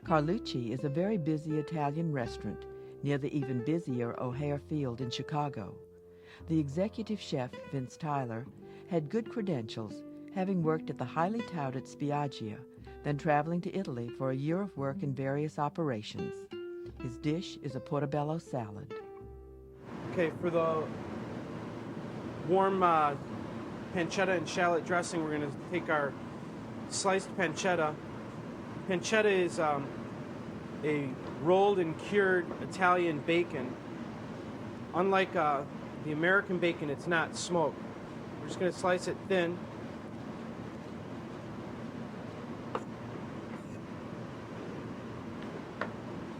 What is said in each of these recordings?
Carlucci is a very busy Italian restaurant near the even busier O'Hare Field in Chicago. The executive chef, Vince Tyler, had good credentials, having worked at the highly touted Spiaggia, then traveling to Italy for a year of work in various operations. His dish is a portobello salad. Okay, for the warm pancetta and shallot dressing, we're going to take our sliced pancetta. Pancetta is a rolled and cured Italian bacon. Unlike the American bacon, it's not smoked. We're just going to slice it thin.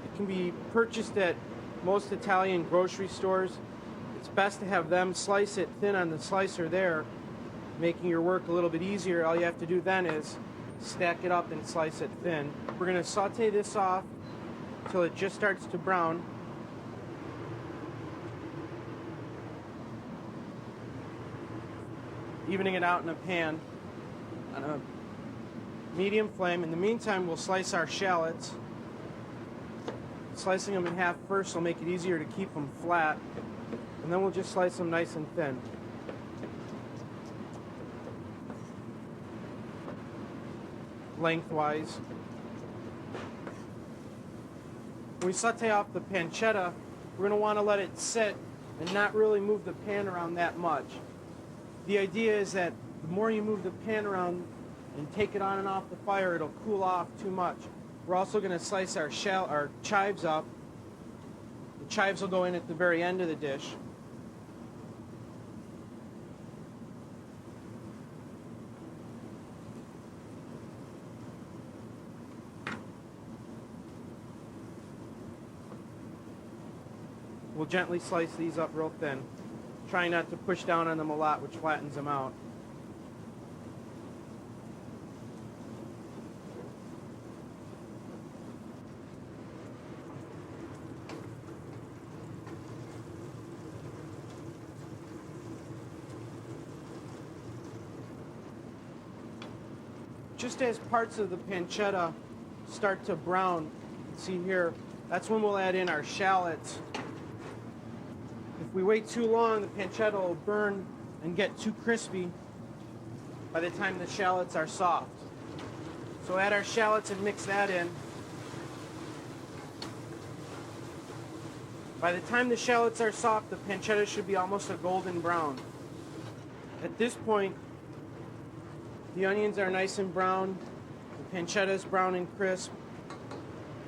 It can be purchased at most Italian grocery stores. It's best to have them slice it thin on the slicer there, making your work a little bit easier. All you have to do then is stack it up and slice it thin. We're going to saute this off until it just starts to brown. Evening it out in a pan on a medium flame. In the meantime, we'll slice our shallots. Slicing them in half first will make it easier to keep them flat, and then we'll just slice them nice and thin. Lengthwise. When we saute off the pancetta, we're going to want to let it sit and not really move the pan around that much. The idea is that the more you move the pan around and take it on and off the fire, it'll cool off too much. We're also going to slice our chives up. The chives will go in at the very end of the dish. We'll gently slice these up real thin, trying not to push down on them a lot, which flattens them out. Just as parts of the pancetta start to brown, see here, that's when we'll add in our shallots. If we wait too long, the pancetta will burn and get too crispy by the time the shallots are soft. So add our shallots and mix that in. By the time the shallots are soft, the pancetta should be almost a golden brown. At this point, the onions are nice and brown. The pancetta is brown and crisp.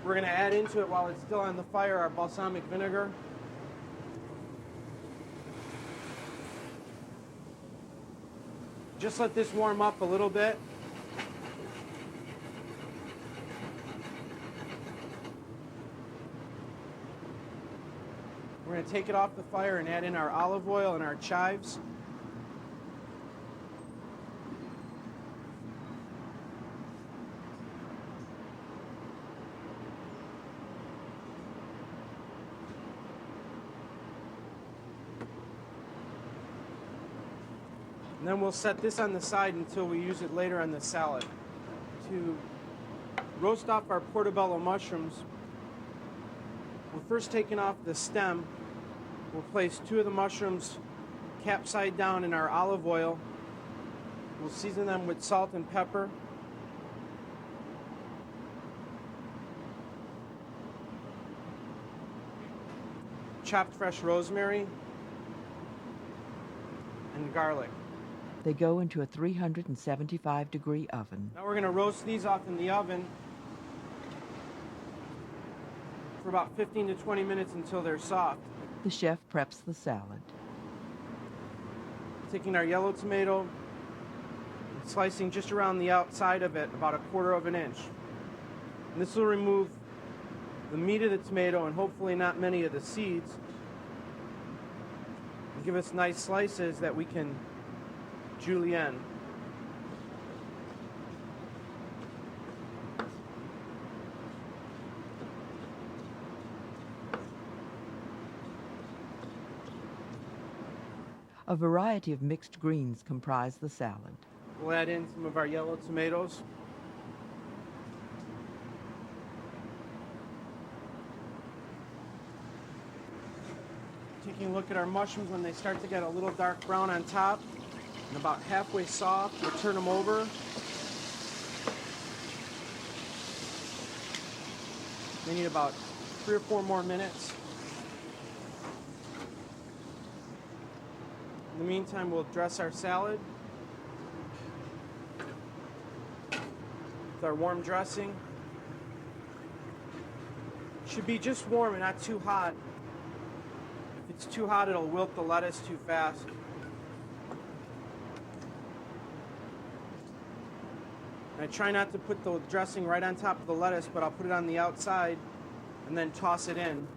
We're going to add into it, while it's still on the fire, our balsamic vinegar. Just let this warm up a little bit. We're going to take it off the fire and add in our olive oil and our chives. And then we'll set this on the side until we use it later on the salad. To roast off our portobello mushrooms, we're first taking off the stem. We'll place 2 of the mushrooms cap side down in our olive oil. We'll season them with salt and pepper. Chopped fresh rosemary and garlic. They go into a 375-degree oven. Now we're going to roast these off in the oven for about 15 to 20 minutes until they're soft. The chef preps the salad. Taking our yellow tomato and slicing just around the outside of it, about 1/4 of an inch. And this will remove the meat of the tomato and hopefully not many of the seeds, and give us nice slices that we can julienne. A variety of mixed greens comprise the salad. We'll add in some of our yellow tomatoes. Taking a look at our mushrooms, when they start to get a little dark brown on top and about halfway soft, we'll turn them over. They need about 3 or 4 more minutes. In the meantime, we'll dress our salad with our warm dressing. Should be just warm and not too hot. If it's too hot, it'll wilt the lettuce too fast. I try not to put the dressing right on top of the lettuce, but I'll put it on the outside and then toss it in.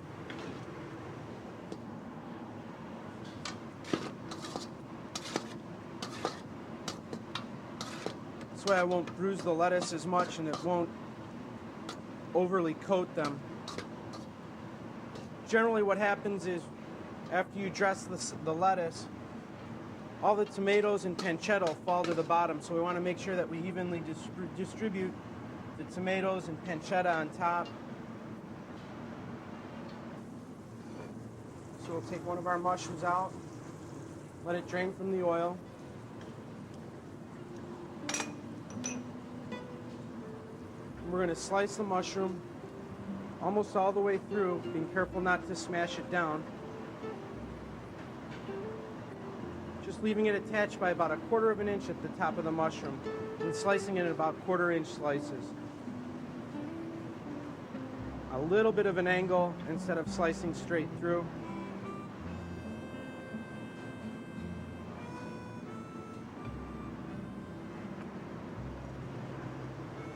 This way I won't bruise the lettuce as much and it won't overly coat them. Generally what happens is after you dress the lettuce, all the tomatoes and pancetta will fall to the bottom, so we want to make sure that we evenly distribute the tomatoes and pancetta on top. So we'll take one of our mushrooms out, let it drain from the oil. And we're going to slice the mushroom almost all the way through, being careful not to smash it down. Just leaving it attached by about 1/4 of an inch at the top of the mushroom and slicing it in about 1/4 inch slices. A little bit of an angle instead of slicing straight through.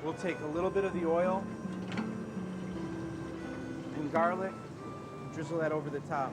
We'll take a little bit of the oil and garlic and drizzle that over the top.